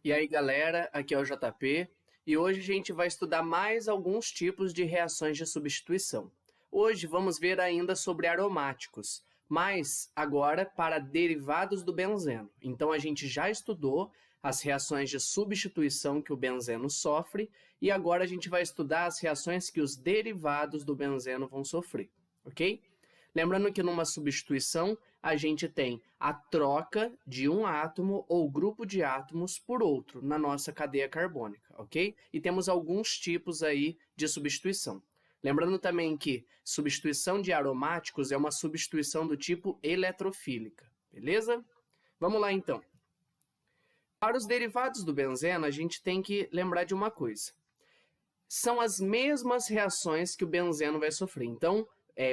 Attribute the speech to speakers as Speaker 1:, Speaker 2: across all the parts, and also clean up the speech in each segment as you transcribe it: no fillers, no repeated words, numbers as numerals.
Speaker 1: E aí, galera, aqui é o JP e hoje a gente vai estudar mais alguns tipos de reações de substituição. Hoje vamos ver ainda sobre aromáticos, mas agora para derivados do benzeno. Então a gente já estudou as reações de substituição que o benzeno sofre e agora a gente vai estudar as reações que os derivados do benzeno vão sofrer, ok? Lembrando que numa substituição, a gente tem a troca de um átomo ou grupo de átomos por outro na nossa cadeia carbônica, ok? E temos alguns tipos aí de substituição. Lembrando também que substituição de aromáticos é uma substituição do tipo eletrofílica, beleza? Vamos lá então. Para os derivados do benzeno, a gente tem que lembrar de uma coisa. São as mesmas reações que o benzeno vai sofrer. Então,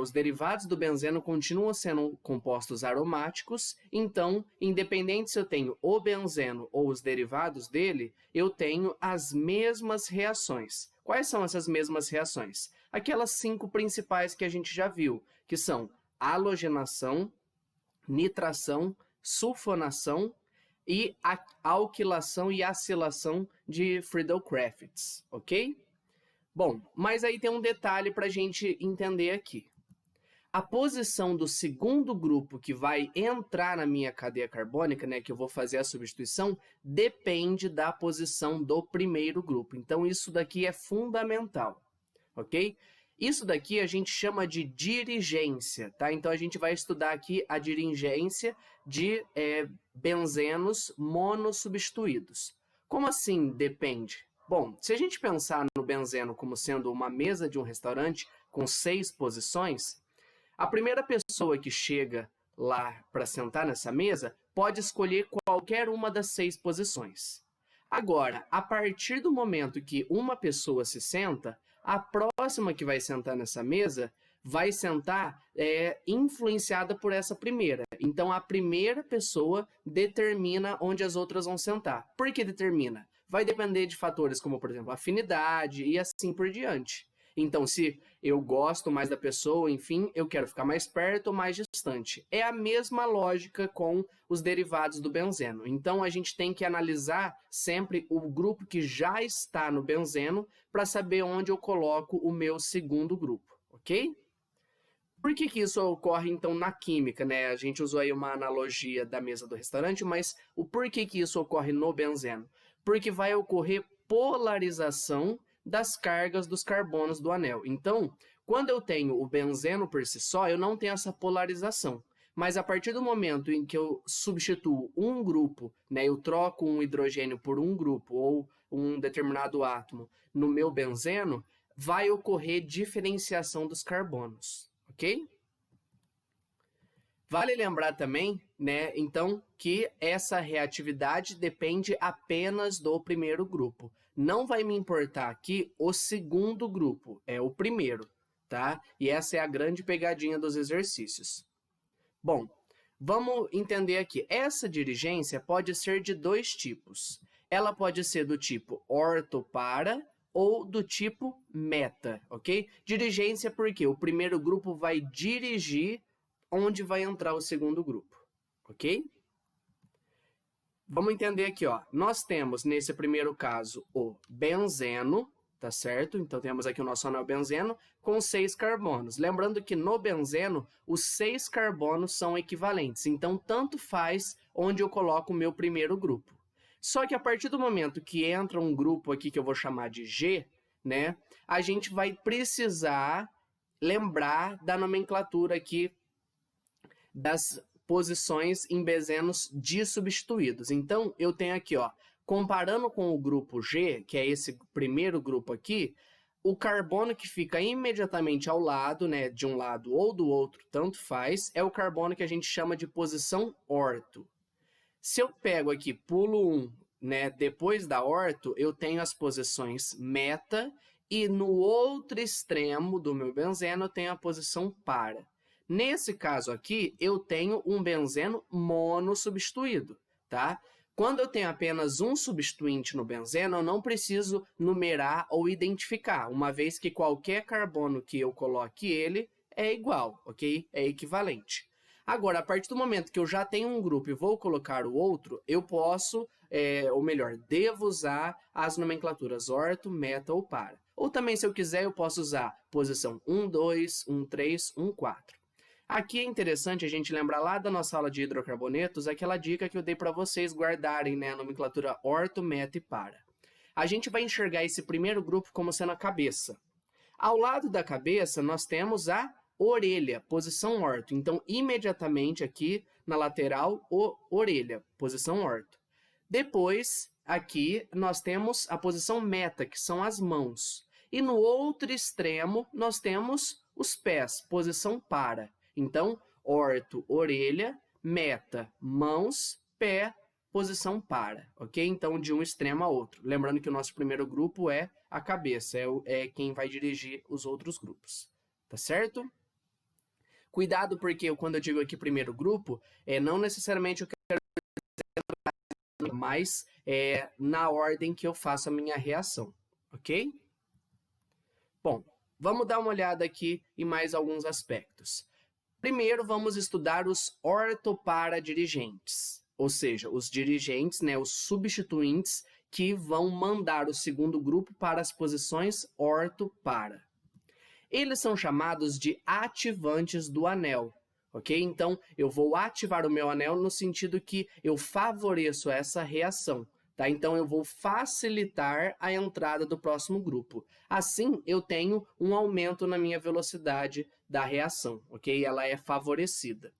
Speaker 1: os derivados do benzeno continuam sendo compostos aromáticos, então, independente se eu tenho o benzeno ou os derivados dele, eu tenho as mesmas reações. Quais são essas mesmas reações? Aquelas 5 principais que a gente já viu, que são halogenação, nitração, sulfonação e alquilação e acilação de Friedel-Crafts, ok? Bom, mas aí tem um detalhe para a gente entender aqui. A posição do segundo grupo que vai entrar na minha cadeia carbônica, né, que eu vou fazer a substituição, depende da posição do primeiro grupo. Então, isso daqui é fundamental, ok? Isso daqui a gente chama de dirigência, tá? Então, a gente vai estudar aqui a dirigência de benzenos monossubstituídos. Como assim depende? Bom, se a gente pensar no benzeno como sendo uma mesa de um restaurante com 6 posições, a primeira pessoa que chega lá para sentar nessa mesa pode escolher qualquer uma das 6 posições. Agora, a partir do momento que uma pessoa se senta, a próxima que vai sentar nessa mesa vai sentar influenciada por essa primeira. Então, a primeira pessoa determina onde as outras vão sentar. Por que determina? Vai depender de fatores como, por exemplo, afinidade e assim por diante. Então, se eu gosto mais da pessoa, enfim, eu quero ficar mais perto ou mais distante. É a mesma lógica com os derivados do benzeno. Então, a gente tem que analisar sempre o grupo que já está no benzeno para saber onde eu coloco o meu segundo grupo, ok? Por que isso ocorre, então, na química, né? A gente usou aí uma analogia da mesa do restaurante, mas o porquê que isso ocorre no benzeno? Porque vai ocorrer polarização das cargas dos carbonos do anel. Então, quando eu tenho o benzeno por si só, eu não tenho essa polarização. Mas a partir do momento em que eu substituo um grupo, né, eu troco um hidrogênio por um grupo ou um determinado átomo no meu benzeno, vai ocorrer diferenciação dos carbonos, ok? Vale lembrar também, né, então, que essa reatividade depende apenas do primeiro grupo. Não vai me importar aqui o segundo grupo, é o primeiro, tá? E essa é a grande pegadinha dos exercícios. Bom, vamos entender aqui. Essa dirigência pode ser de 2 tipos. Ela pode ser do tipo ortho-para ou do tipo meta, ok? Dirigência porque o primeiro grupo vai dirigir onde vai entrar o segundo grupo, ok? Vamos entender aqui, ó. Nós temos, nesse primeiro caso, o benzeno, tá certo? Então, temos aqui o nosso anel benzeno com 6 carbonos. Lembrando que no benzeno, os 6 carbonos são equivalentes. Então, tanto faz onde eu coloco o meu primeiro grupo. Só que a partir do momento que entra um grupo aqui que eu vou chamar de G, né? A gente vai precisar lembrar da nomenclatura aqui das posições em benzenos dissubstituídos. Então, eu tenho aqui, ó, comparando com o grupo G, que é esse primeiro grupo aqui, o carbono que fica imediatamente ao lado, né, de um lado ou do outro, tanto faz, é o carbono que a gente chama de posição orto. Se eu pego aqui, pulo 1, né, depois da orto, eu tenho as posições meta e no outro extremo do meu benzeno eu tenho a posição para. Nesse caso aqui, eu tenho um benzeno monossubstituído, tá? Quando eu tenho apenas um substituinte no benzeno, eu não preciso numerar ou identificar, uma vez que qualquer carbono que eu coloque ele é igual, ok? É equivalente. Agora, a partir do momento que eu já tenho um grupo e vou colocar o outro, eu posso, ou melhor, devo usar as nomenclaturas orto, meta ou para. Ou também, se eu quiser, eu posso usar posição 1, 2, 1, 3, 1, 4. Aqui é interessante a gente lembrar lá da nossa aula de hidrocarbonetos aquela dica que eu dei para vocês guardarem, né, a nomenclatura orto, meta e para. A gente vai enxergar esse primeiro grupo como sendo a cabeça. Ao lado da cabeça, nós temos a orelha, posição orto. Então, imediatamente aqui na lateral, orelha, posição orto. Depois, aqui, nós temos a posição meta, que são as mãos. E no outro extremo, nós temos os pés, posição para. Então, orto, orelha, meta, mãos, pé, posição para, ok? Então, de um extremo a outro. Lembrando que o nosso primeiro grupo é a cabeça, é quem vai dirigir os outros grupos, tá certo? Cuidado porque quando eu digo aqui primeiro grupo, não necessariamente eu quero dizer, mas na ordem que eu faço a minha reação, ok? Bom, vamos dar uma olhada aqui em mais alguns aspectos. Primeiro, vamos estudar os ortoparadirigentes, ou seja, os dirigentes, né, os substituintes que vão mandar o segundo grupo para as posições orto-para. Eles são chamados de ativantes do anel, ok? Então, eu vou ativar o meu anel no sentido que eu favoreço essa reação, tá? Então, eu vou facilitar a entrada do próximo grupo. Assim, eu tenho um aumento na minha velocidade da reação, ok? Ela é favorecida.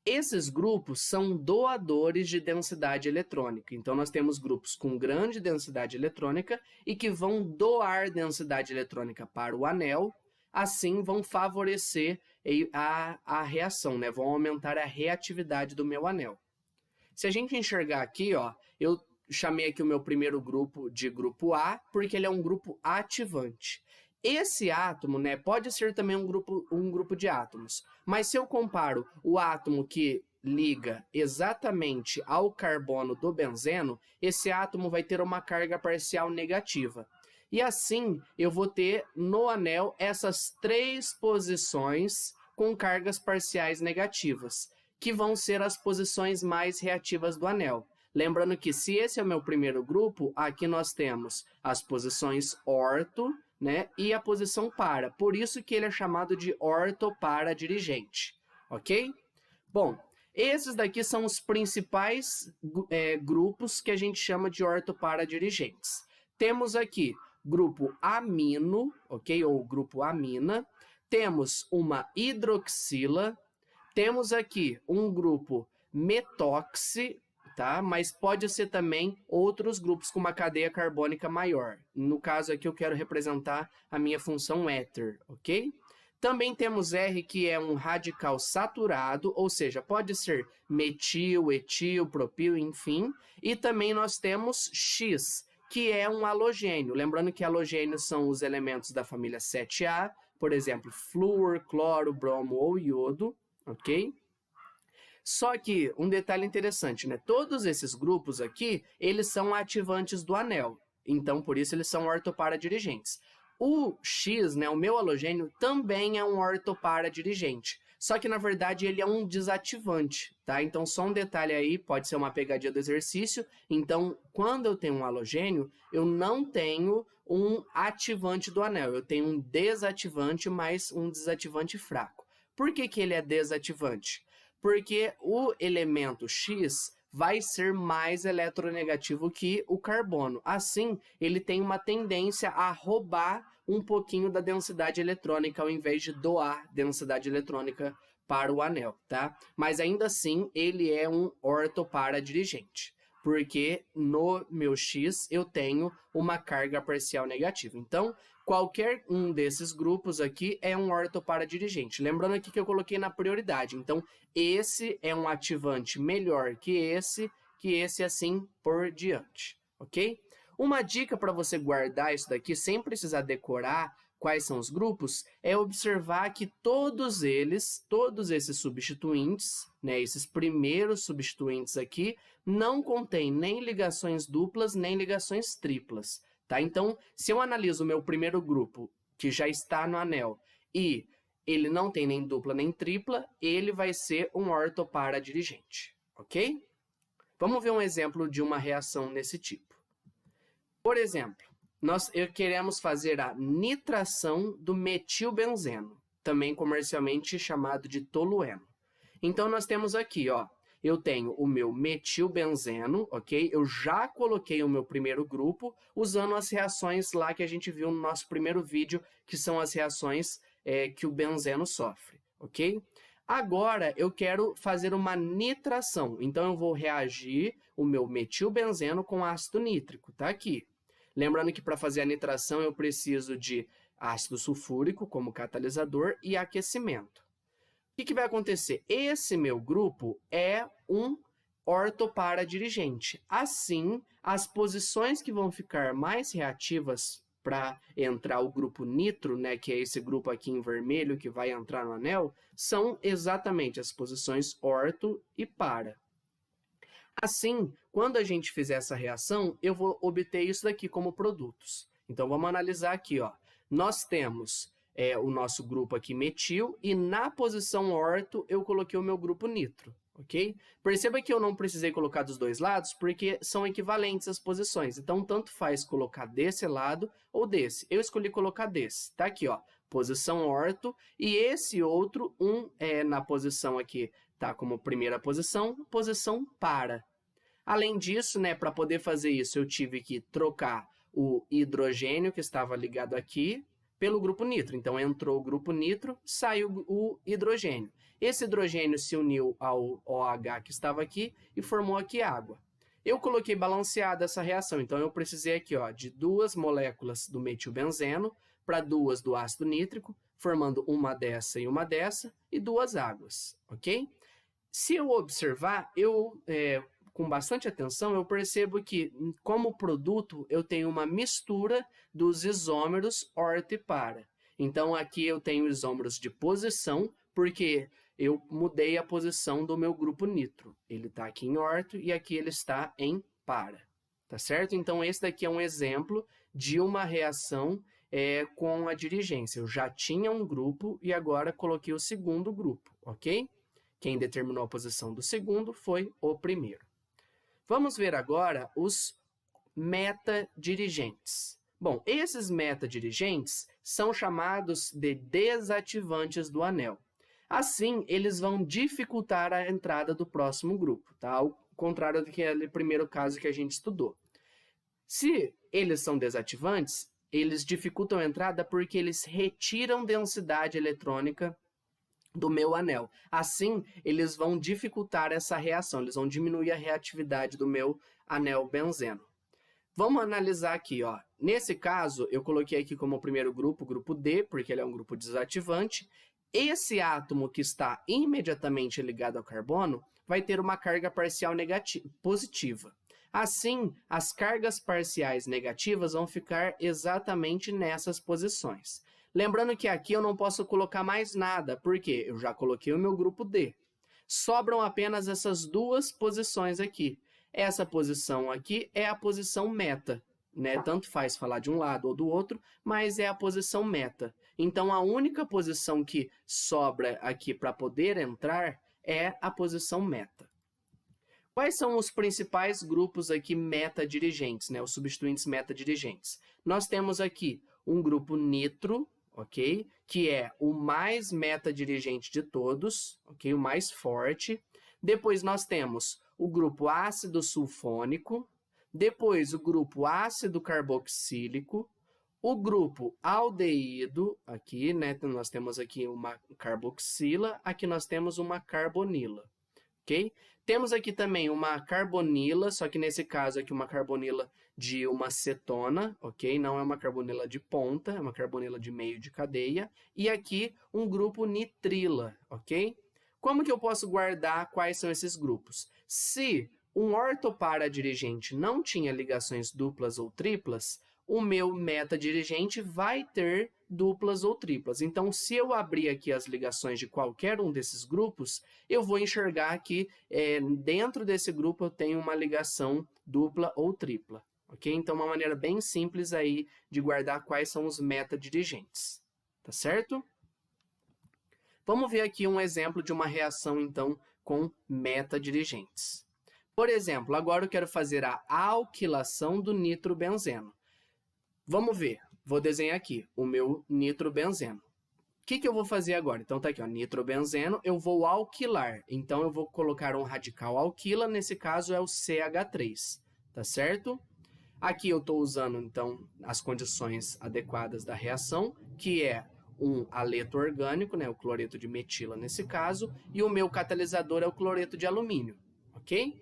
Speaker 1: Esses grupos são doadores de densidade eletrônica. Então, nós temos grupos com grande densidade eletrônica e que vão doar densidade eletrônica para o anel, assim vão favorecer a reação, né? Vão aumentar a reatividade do meu anel. Se a gente enxergar aqui, ó, eu chamei aqui o meu primeiro grupo de grupo A, porque ele é um grupo ativante. Esse átomo, né, pode ser também um grupo de átomos, mas se eu comparo o átomo que liga exatamente ao carbono do benzeno, esse átomo vai ter uma carga parcial negativa. E assim, eu vou ter no anel essas 3 posições com cargas parciais negativas, que vão ser as posições mais reativas do anel. Lembrando que se esse é o meu primeiro grupo, aqui nós temos as posições orto, né, e a posição para. Por isso que ele é chamado de ortoparadirigente, ok? Bom, esses daqui são os principais grupos que a gente chama de ortoparadirigentes. Temos aqui grupo amino, ok? Ou grupo amina. Temos uma hidroxila. Temos aqui um grupo metóxi, tá? Mas pode ser também outros grupos com uma cadeia carbônica maior. No caso aqui eu quero representar a minha função éter, ok? Também temos R, que é um radical saturado, ou seja, pode ser metil, etil, propil, enfim. E também nós temos X, que é um halogênio. Lembrando que halogênios são os elementos da família 7A, por exemplo, flúor, cloro, bromo ou iodo, ok? Só que, um detalhe interessante, né? Todos esses grupos aqui, eles são ativantes do anel. Então, por isso, eles são ortoparadirigentes. O X, né, o meu halogênio, também é um ortoparadirigente. Só que, na verdade, ele é um desativante, tá? Então, só um detalhe aí, pode ser uma pegadinha do exercício. Então, quando eu tenho um halogênio, eu não tenho um ativante do anel. Eu tenho um desativante, mas um desativante fraco. Por que que ele é desativante? Porque o elemento X vai ser mais eletronegativo que o carbono. Assim, ele tem uma tendência a roubar um pouquinho da densidade eletrônica ao invés de doar densidade eletrônica para o anel, tá? Mas ainda assim, ele é um ortoparadirigente, porque no meu X eu tenho uma carga parcial negativa. Então, qualquer um desses grupos aqui é um ortoparadirigente. Lembrando aqui que eu coloquei na prioridade. Então, esse é um ativante melhor que esse assim por diante, ok? Uma dica para você guardar isso daqui, sem precisar decorar quais são os grupos, é observar que todos esses substituintes, né, esses primeiros substituintes aqui, não contêm nem ligações duplas, nem ligações triplas. Tá? Então, se eu analiso o meu primeiro grupo, que já está no anel, e ele não tem nem dupla nem tripla, ele vai ser um ortoparadirigente, ok? Vamos ver um exemplo de uma reação nesse tipo. Por exemplo, nós queremos fazer a nitração do metilbenzeno, também comercialmente chamado de tolueno. Então, nós temos aqui, ó, eu tenho o meu metilbenzeno, ok? Eu já coloquei o meu primeiro grupo usando as reações lá que a gente viu no nosso primeiro vídeo, que são as reações que o benzeno sofre, ok? Agora, eu quero fazer uma nitração, então eu vou reagir o meu metilbenzeno com ácido nítrico, tá aqui. Lembrando que para fazer a nitração eu preciso de ácido sulfúrico como catalisador e aquecimento. O que vai acontecer? Esse meu grupo é um ortoparadirigente. Assim, as posições que vão ficar mais reativas para entrar o grupo nitro, né, que é esse grupo aqui em vermelho que vai entrar no anel, são exatamente as posições orto e para. Assim, quando a gente fizer essa reação, eu vou obter isso daqui como produtos. Então, vamos analisar aqui, ó. Nós temos o nosso grupo aqui metil e na posição orto eu coloquei o meu grupo nitro, ok? Perceba que eu não precisei colocar dos dois lados porque são equivalentes as posições. Então, tanto faz colocar desse lado ou desse. Eu escolhi colocar desse. Tá aqui, ó, posição orto e esse outro, na posição aqui, tá como primeira posição para. Além disso, né, para poder fazer isso, eu tive que trocar o hidrogênio que estava ligado aqui pelo grupo nitro. Então, entrou o grupo nitro, saiu o hidrogênio. Esse hidrogênio se uniu ao OH que estava aqui e formou aqui água. Eu coloquei balanceada essa reação, então eu precisei aqui, ó, de 2 moléculas do metilbenzeno para 2 do ácido nítrico, formando uma dessa e 2 águas, ok? Se eu observar, com bastante atenção, eu percebo que, como produto, eu tenho uma mistura dos isômeros orto e para. Então, aqui eu tenho isômeros de posição, porque eu mudei a posição do meu grupo nitro. Ele está aqui em orto e aqui ele está em para. Tá certo? Então, esse daqui é um exemplo de uma reação com a dirigência. Eu já tinha um grupo e agora coloquei o segundo grupo, ok? Quem determinou a posição do segundo foi o primeiro. Vamos ver agora os metadirigentes. Bom, esses metadirigentes são chamados de desativantes do anel. Assim, eles vão dificultar a entrada do próximo grupo, tá? Ao contrário do que aquele primeiro caso que a gente estudou. Se eles são desativantes, eles dificultam a entrada porque eles retiram densidade eletrônica do meu anel. Assim, eles vão dificultar essa reação, eles vão diminuir a reatividade do meu anel benzeno. Vamos analisar aqui, ó. Nesse caso, eu coloquei aqui como primeiro grupo, o grupo D, porque ele é um grupo desativante. Esse átomo que está imediatamente ligado ao carbono vai ter uma carga parcial positiva. Assim, as cargas parciais negativas vão ficar exatamente nessas posições. Lembrando que aqui eu não posso colocar mais nada, porque eu já coloquei o meu grupo D. Sobram apenas essas 2 posições aqui. Essa posição aqui é a posição meta, né? Tanto faz falar de um lado ou do outro, mas é a posição meta. Então, a única posição que sobra aqui para poder entrar é a posição meta. Quais são os principais grupos aqui metadirigentes, né? Os substituintes metadirigentes? Nós temos aqui um grupo nitro, ok? Que é o mais metadirigente de todos, ok? O mais forte. Depois nós temos o grupo ácido sulfônico, depois o grupo ácido carboxílico, o grupo aldeído, aqui, né? Nós temos aqui uma carboxila, aqui nós temos uma carbonila, ok? Temos aqui também uma carbonila, só que nesse caso aqui uma carbonila de uma cetona, ok? Não é uma carbonila de ponta, é uma carbonila de meio de cadeia. E aqui um grupo nitrila, ok? Como que eu posso guardar quais são esses grupos? Se um ortoparadirigente não tinha ligações duplas ou triplas, o meu metadirigente vai ter duplas ou triplas. Então, se eu abrir aqui as ligações de qualquer um desses grupos, eu vou enxergar que dentro desse grupo eu tenho uma ligação dupla ou tripla. Ok? Então, uma maneira bem simples aí de guardar quais são os metadirigentes. Tá certo? Vamos ver aqui um exemplo de uma reação, então, com metadirigentes. Por exemplo, agora eu quero fazer a alquilação do nitrobenzeno. Vamos ver, vou desenhar aqui o meu nitrobenzeno. O que eu vou fazer agora? Então, tá aqui, ó, nitrobenzeno, eu vou alquilar. Então, eu vou colocar um radical alquila, nesse caso é o CH3, tá certo? Aqui eu estou usando, então, as condições adequadas da reação, que é um haleto orgânico, né, o cloreto de metila nesse caso, e o meu catalisador é o cloreto de alumínio, ok?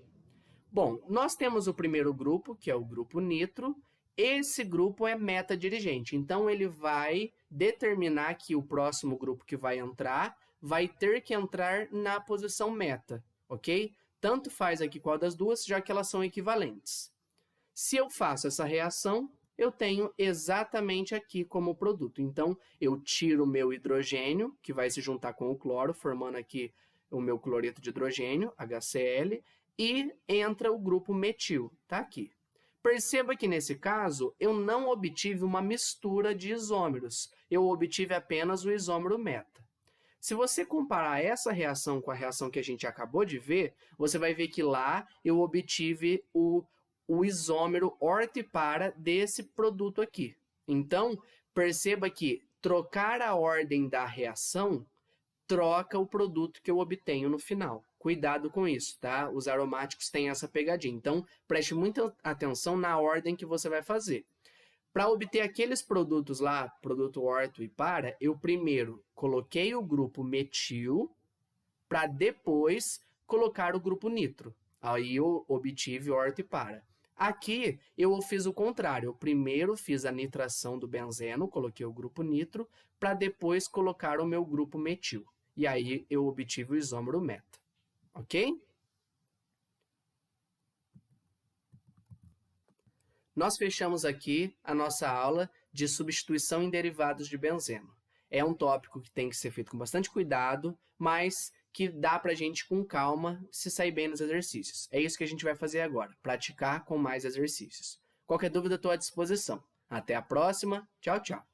Speaker 1: Bom, nós temos o primeiro grupo, que é o grupo nitro. Esse grupo é metadirigente, então ele vai determinar que o próximo grupo que vai entrar vai ter que entrar na posição meta, ok? Tanto faz aqui qual das duas, já que elas são equivalentes. Se eu faço essa reação, eu tenho exatamente aqui como produto. Então, eu tiro o meu hidrogênio, que vai se juntar com o cloro, formando aqui o meu cloreto de hidrogênio, HCl, e entra o grupo metil, tá aqui. Perceba que, nesse caso, eu não obtive uma mistura de isômeros, eu obtive apenas o isômero meta. Se você comparar essa reação com a reação que a gente acabou de ver, você vai ver que lá eu obtive o isômero ortipara desse produto aqui. Então, perceba que trocar a ordem da reação troca o produto que eu obtenho no final. Cuidado com isso, tá? Os aromáticos têm essa pegadinha. Então, preste muita atenção na ordem que você vai fazer. Para obter aqueles produtos lá, produto orto e para, eu primeiro coloquei o grupo metil para depois colocar o grupo nitro. Aí eu obtive orto e para. Aqui eu fiz o contrário, eu primeiro fiz a nitração do benzeno, coloquei o grupo nitro, para depois colocar o meu grupo metil. E aí eu obtive o isômero meta, ok? Nós fechamos aqui a nossa aula de substituição em derivados de benzeno. É um tópico que tem que ser feito com bastante cuidado, mas que dá para a gente, com calma, se sair bem nos exercícios. É isso que a gente vai fazer agora, praticar com mais exercícios. Qualquer dúvida, estou à disposição. Até a próxima. Tchau, tchau.